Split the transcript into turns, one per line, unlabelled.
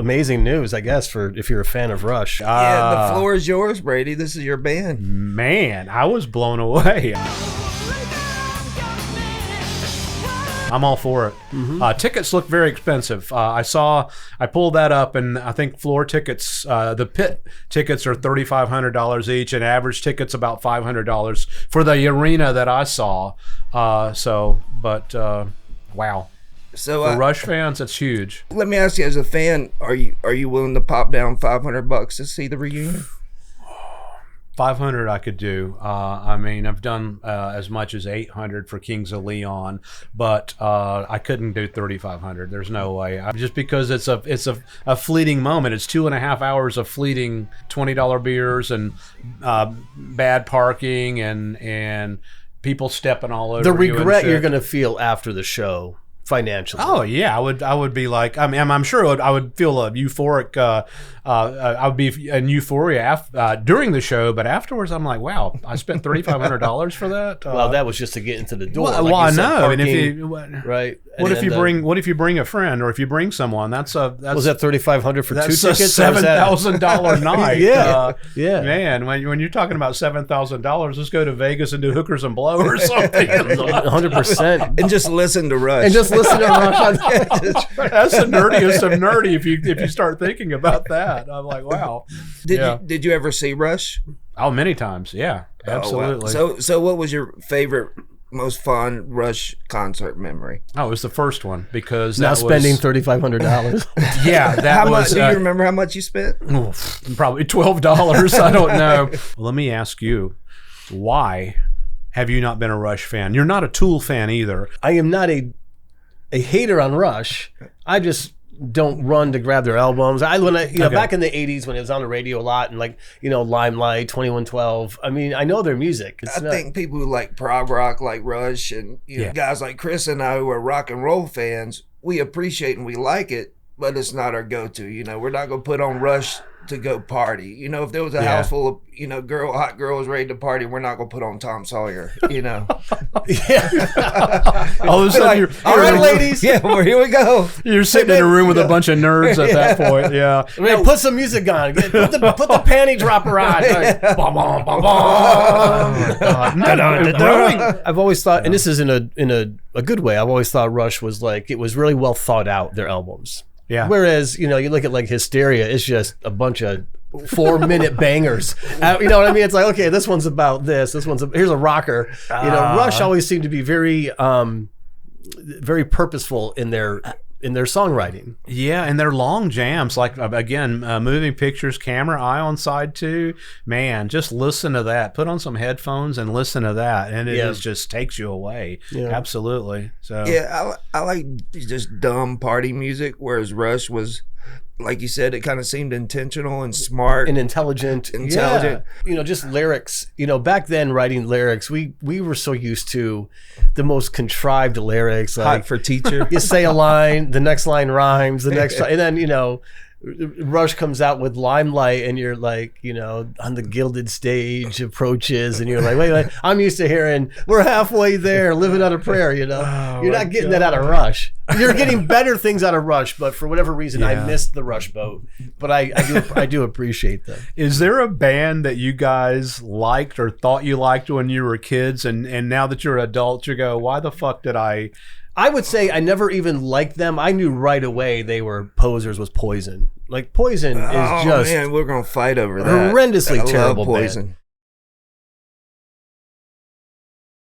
amazing news, I guess, for if you're a fan of Rush.
Yeah, the floor is yours, Brady. This is your band.
Man, I was blown away. I'm all for it. Tickets look very expensive. I pulled that up, and I think floor tickets, the pit tickets are $3,500 each, and average tickets about $500 for the arena that I saw. Wow.
So
For Rush fans, that's huge.
let me ask you, as a fan, are you willing to pop down $500 to see the reunion?
500 I could do. I mean, I've done as much as 800 for Kings of Leon, but I couldn't do 3,500. There's no way. Just because it's a fleeting moment. It's 2.5 hours of fleeting $20 beers and bad parking and people stepping all over
The
you and
regret
shit.
you're going to feel after the show financially.
Oh yeah, I would be like, I mean, I'm sure I would feel a euphoric. I would be in euphoria during the show, but afterwards, I'm like, wow, I spent $3,500 for that.
Well, that was just to get into the door.
Well,
like
I
you said,
know. And if
parking,
you
right?
What
And
if you
then
bring a friend, or if you bring someone? That's
was that $3,500 for two
that's
tickets?
a
or was that-
$7,000 night.
Yeah, yeah.
Man, when you're talking about $7,000, let's go to Vegas and do hookers and blow or something.
100%.
And just listen to Rush.
And just listen to Rush.
That's the nerdiest of nerdy if you start thinking about that. I'm like, wow.
Did you ever see Rush?
Oh, many times. Yeah, absolutely.
Oh, wow. So what was your favorite, most fun Rush concert memory?
Oh, it was the first one because
Not
that
spending
was,
$3,500.
Yeah, that
How
was
much? Do you remember how much you spent?
probably $12. I don't know. Let me ask you, why have you not been a Rush fan? You're not a Tool fan either.
I am not a hater on Rush. I just don't run to grab their albums.
Okay.
Back in the 80s when it was on the radio a lot and Limelight, 2112. I mean, I know their music.
I think people who like prog rock, like Rush, and guys like Chris and I who are rock and roll fans, we appreciate and we like it, but it's not our go-to. We're not going to put on Rush to go party. If there was a house full of hot girls ready to party, we're not going to put on Tom Sawyer.
Yeah.
All of a sudden,
All right, ladies.
Yeah, well, here we go.
you're sitting in a room with a bunch of nerds at that point. Yeah.
Man, put some music on. Put the panty dropper on. Bum, bum, bum, bum. I've always thought, and this is in a good way, I've always thought Rush was it was really well thought out, their albums.
Yeah.
Whereas, you look at Hysteria, it's just a bunch of 4-minute bangers. You know what I mean? It's like, okay, this one's about this. Here's a rocker. Rush always seemed to be very, very purposeful in their songwriting.
Yeah, and they're long jams. Like, again, moving pictures, camera eye on side 2. Man, just listen to that. Put on some headphones and listen to that, and it just takes you away. Yeah. Absolutely. So
yeah, I like just dumb party music, whereas Rush was, like you said, it kind of seemed intentional and smart
and intelligent. Yeah. Just lyrics. Back then, writing lyrics, we were so used to the most contrived lyrics.
Hot for teacher.
You say a line, the next line rhymes, the next, and then Rush comes out with Limelight, and you're like, on the gilded stage approaches, and you're like, wait, I'm used to hearing we're halfway there, living on a prayer. You're not getting that out of Rush. You're getting better things out of Rush, but for whatever reason, I missed the Rush boat. But I do appreciate them.
Is there a band that you guys liked or thought you liked when you were kids, and now that you're adults, you go, why the fuck did I
would say I never even liked them. I knew right away they were posers. Was Poison. Poison is just
man, we're gonna fight over that.
horrendously
I love
terrible
Poison.
band.